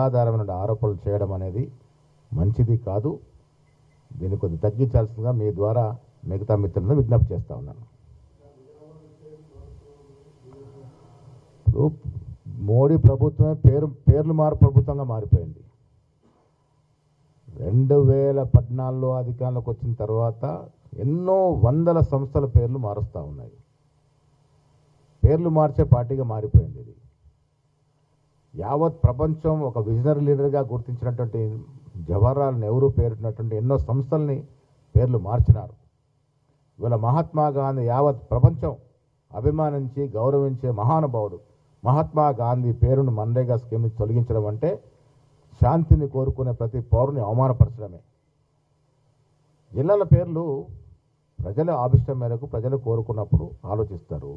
ఆధారమైన ఆరోపణలు చేయడం అనేది మంచిది కాదు. దీన్ని కొద్ది తగ్గించాల్సిందిగా మీ ద్వారా మిగతా మిత్రులను విజ్ఞప్తి చేస్తా ఉన్నాను. ఇప్పుడు మోడీ ప్రభుత్వమే పేర్లు మారు ప్రభుత్వంగా మారిపోయింది. 2014లో అధికారంలోకి వచ్చిన తర్వాత ఎన్నో వందల సంస్థల పేర్లు మారుస్తూ ఉన్నాయి. పేర్లు మార్చే పార్టీగా మారిపోయింది ఇది. యావత్ ప్రపంచం ఒక విజనరీ లీడర్గా గుర్తించినటువంటి జవహర్లాల్ నెహ్రూ పేరున్నటువంటి ఎన్నో సంస్థల్ని పేర్లు మార్చినారు. ఇవాళ మహాత్మా గాంధీ యావత్ ప్రపంచం అభిమానించి గౌరవించే మహానుభావుడు మహాత్మా గాంధీ పేరును మన్రేగా స్కీమ్ నుంచి తొలగించడం అంటే శాంతిని కోరుకునే ప్రతి పౌరుని అవమానపరచడమే. జిల్లాల పేర్లు ప్రజల ఆభిష్టం మేరకు ప్రజలు కోరుకున్నప్పుడు ఆలోచిస్తారు.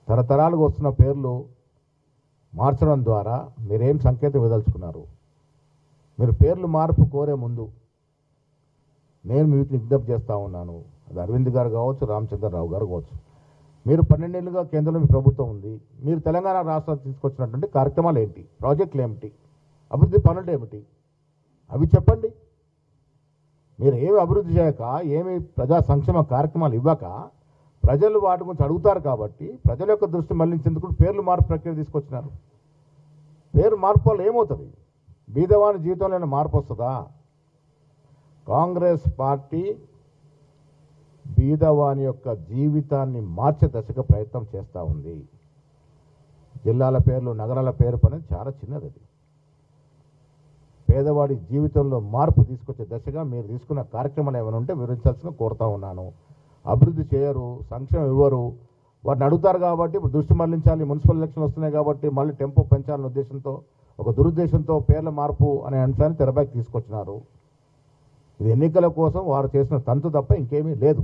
తరతరాలుగా వస్తున్న పేర్లు మార్చడం ద్వారా మీరేం సంకేతం ఇవ్వదలుచుకున్నారు? మీరు పేర్లు మార్పు కోరే ముందు నేను మీకు విజ్ఞప్తి చేస్తూ ఉన్నాను. అది అరవింద్ గారు కావచ్చు, రామచంద్రరావు గారు కావచ్చు. మీరు 12 ఏళ్ళుగా కేంద్రంలో మీ ప్రభుత్వం ఉంది. మీరు తెలంగాణ రాష్ట్రానికి తీసుకొచ్చినటువంటి కార్యక్రమాలు ఏంటి? ప్రాజెక్టులు ఏమిటి? అభివృద్ధి పనులు ఏమిటి? అవి చెప్పండి. మీరు ఏమి అభివృద్ధి చేయక, ఏమి ప్రజా సంక్షేమ కార్యక్రమాలు ఇవ్వక ప్రజలు వాటి గురించి అడుగుతారు కాబట్టి ప్రజల యొక్క దృష్టి మళ్లించేందుకు పేర్లు మార్పు ప్రక్రియ తీసుకొచ్చినారు. పేరు మార్పు వల్ల ఏమవుతుంది? బీదవాని జీవితంలో మార్పు వస్తుందా? కాంగ్రెస్ పార్టీ బీదవాని యొక్క జీవితాన్ని మార్చే దశగా ప్రయత్నం చేస్తూ ఉంది. జిల్లాల పేర్లు, నగరాల పేరు అనేది చాలా చిన్నది. అది పేదవాడి జీవితంలో మార్పు తీసుకొచ్చే దశగా మీరు తీసుకున్న కార్యక్రమాలు ఏమైనా ఉంటే వివరించాల్సిందిగా కోరుతా ఉన్నాను. అభివృద్ధి చేయరు, సంక్షేమం ఇవ్వరు. వాటిని అడుగుతారు కాబట్టి ఇప్పుడు దృష్టి మళ్లించాలి. మున్సిపల్ ఎలక్షన్లు వస్తున్నాయి కాబట్టి మళ్ళీ టెంపో పెంచాలనే ఉద్దేశంతో, ఒక దురుద్దేశంతో పేర్ల మార్పు అనే అంశాన్ని తెరపైకి తీసుకొచ్చినారు. ఇది ఎన్నికల కోసం వారు చేసిన తంతు తప్ప ఇంకేమీ లేదు.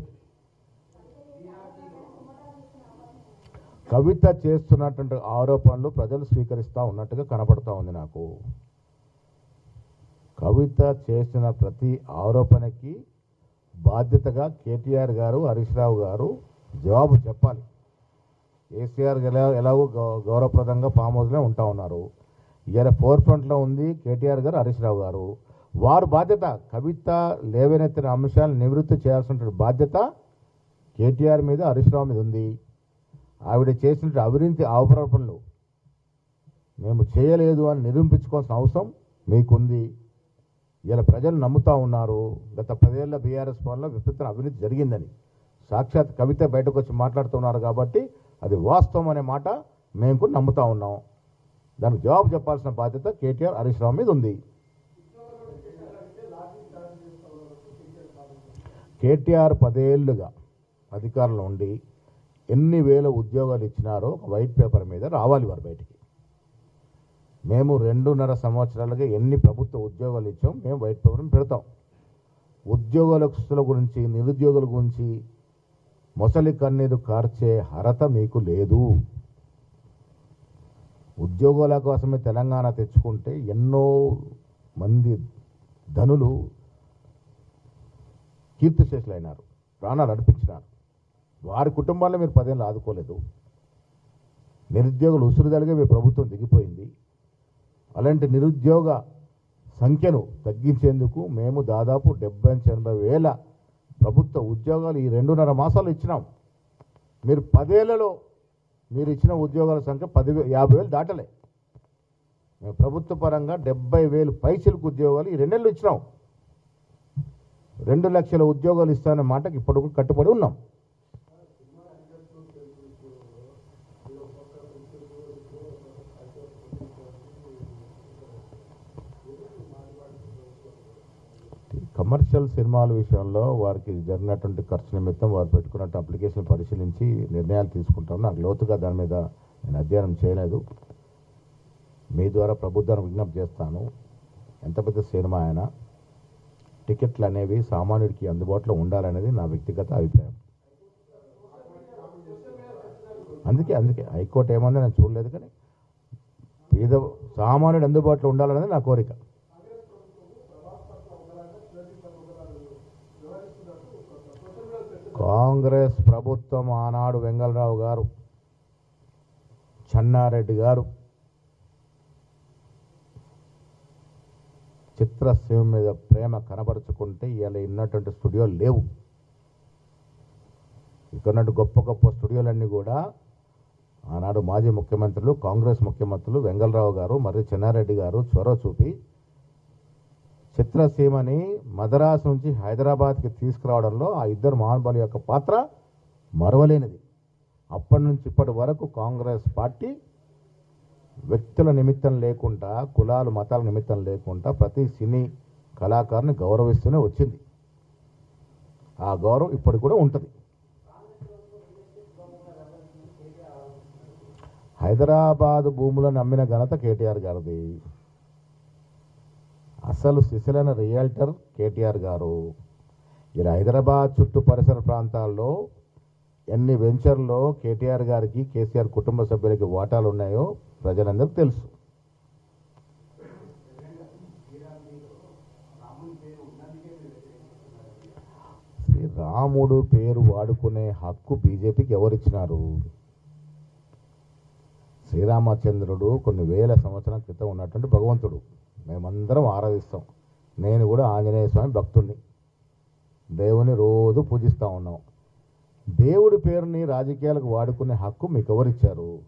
కవిత చేస్తున్నటువంటి ఆరోపణలు ప్రజలు స్వీకరిస్తూ ఉన్నట్టుగా కనపడుతూ ఉంది నాకు. కవిత చేసిన ప్రతి ఆరోపణకి బాధ్యతగా కేటీఆర్ గారు, హరీష్ రావు గారు జవాబు చెప్పాలి. కేసీఆర్ ఎలాగో గౌరవప్రదంగా ఫామ్ హౌస్లో ఉంటా ఉన్నారు. ఇలా ఫోర్ ఫ్రంట్లో ఉంది కేటీఆర్ గారు, హరీష్ రావు గారు. వారు బాధ్యత కవిత లేవనెత్తిన అంశాలను నివృత్తి చేయాల్సిన బాధ్యత కేటీఆర్ మీద, హరీష్ రావు మీద ఉంది. ఆవిడ చేసిన అవినీతి ఆరోపణలు మేము చేయలేదు అని నిరూపించుకోవాల్సిన అవసరం మీకుంది. ఇలా ప్రజలు నమ్ముతూ ఉన్నారు. గత 10 ఏళ్ల బీఆర్ఎస్ పాలనలో విపరీత అవినీతి జరిగిందని సాక్షాత్ కవిత బయటకు వచ్చి మాట్లాడుతున్నారు కాబట్టి అది వాస్తవం అనే మాట మేము కూడా నమ్ముతా ఉన్నాం. దానికి జవాబు చెప్పాల్సిన బాధ్యత కేటీఆర్, హరీష్ రావు మీద ఉంది. కేటీఆర్ 10 ఏళ్లుగా అధికారంలో ఉండి ఎన్ని వేల ఉద్యోగాలు ఇచ్చినారో ఒక వైట్ పేపర్ మీద రావాలి వారు బయటికి. మేము 2.5 సంవత్సరాలుగా ఎన్ని ప్రభుత్వ ఉద్యోగాలు ఇచ్చాం మేము వైట్ పేపర్ని పెడతాం. ఉద్యోగస్తుల గురించి, నిరుద్యోగుల గురించి మొసలి కన్నీరు కార్చే అర్హత మీకు లేదు. ఉద్యోగాల కోసమే తెలంగాణ తెచ్చుకుంటే ఎన్నో మంది ధనులు కీర్తిశేషులైనారు, ప్రాణాలు అర్పించినారు. వారి కుటుంబాల్లో మీరు 10 ఏళ్ళు ఆదుకోలేదు. నిరుద్యోగులు ఉసురుదలుగా మీ ప్రభుత్వం దిగిపోయింది. అలాంటి నిరుద్యోగ సంఖ్యను తగ్గించేందుకు మేము దాదాపు 70-80 వేల ప్రభుత్వ ఉద్యోగాలు ఈ 2.5 మాసాలు ఇచ్చినాం. మీరు 10 ఏళ్లలో మీరు ఇచ్చిన ఉద్యోగాల సంఖ్య 50,000 దాటలే. మేము ప్రభుత్వ పరంగా 70,000 పైసలకు ఉద్యోగాలు ఈ 2 నెలలు ఇచ్చినాం. 2 లక్షల ఉద్యోగాలు ఇస్తానన్న మాటకి ఇప్పటికి కట్టుబడి ఉన్నాం. కమర్షియల్ సినిమాల విషయంలో వారికి జరిగినటువంటి ఖర్చు నిమిత్తం వారు పెట్టుకున్నట్టు అప్లికేషన్ పరిశీలించి నిర్ణయాలు తీసుకుంటాం. నాకు లోతుగా దాని మీద నేను అధ్యయనం చేయలేదు. మీ ద్వారా ప్రభుత్వాన్ని విజ్ఞప్తి చేస్తాను. ఎంత పెద్ద సినిమా అయినా టికెట్లు అనేవి సామాన్యుడికి అందుబాటులో ఉండాలనేది నా వ్యక్తిగత అభిప్రాయం. అందుకే హైకోర్టు ఏమందో నేను చూడలేదు, కానీ సామాన్యుడు అందుబాటులో ఉండాలనేది నా కోరిక. కాంగ్రెస్ ప్రభుత్వం ఆనాడు వెంగళరావు గారు, చెన్నారెడ్డి గారు చిత్రసీమ మీద ప్రేమ కనబరుచుకుంటే ఇలా ఉన్నటువంటి స్టూడియోలు లేవు. ఇక్కడ గొప్ప గొప్ప స్టూడియోలన్నీ కూడా ఆనాడు మాజీ ముఖ్యమంత్రులు, కాంగ్రెస్ ముఖ్యమంత్రులు వెంగళరావు గారు, మర్రి చెన్నారెడ్డి గారు చొరవ చూపి చిత్రసీమని మద్రాసు నుంచి హైదరాబాద్కి తీసుకురావడంలో ఆ ఇద్దరు మహానుభావుల యొక్క పాత్ర మరవలేనిది. అప్పటి నుంచి ఇప్పటి వరకు కాంగ్రెస్ పార్టీ వ్యక్తుల నిమిత్తం లేకుండా, కులాలు మతాల నిమిత్తం లేకుండా ప్రతి సినీ కళాకారుని గౌరవిస్తూనే వచ్చింది. ఆ గౌరవం ఇప్పటికి కూడా ఉంటుంది. హైదరాబాద్ భూములను అమ్మిన ఘనత కేటీఆర్ గారిది. అసలు సిసిలైన రియల్టర్ కేటీఆర్ గారు. ఇలా హైదరాబాద్ చుట్టూ పరిసర ప్రాంతాల్లో ఎన్ని వెంచర్లో కేటీఆర్ గారికి, కేసీఆర్ కుటుంబ సభ్యులకి వాటాలు ఉన్నాయో ప్రజలందరికీ తెలుసు. రాముడు పేరు వాడుకునే హక్కు బీజేపీకి ఎవరిచ్చినారు? శ్రీరామచంద్రుడు కొన్ని వేల సంవత్సరాల క్రితం ఉన్నటువంటి భగవంతుడు. మేమందరం ఆరాధిస్తాం. నేను కూడా ఆంజనేయ స్వామి భక్తుడిని. దేవుని రోజు పూజిస్తూ ఉన్నాం. దేవుడి పేరుని రాజకీయాలకు వాడుకునే హక్కు మీకు ఎవరిచ్చారు?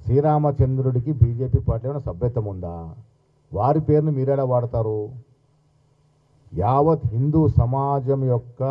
శ్రీరామచంద్రుడికి బీజేపీ పార్టీలో సభ్యత్వం ఉందా? వారి పేరుని మీరెలా వాడతారు? యావత్ హిందూ సమాజం యొక్క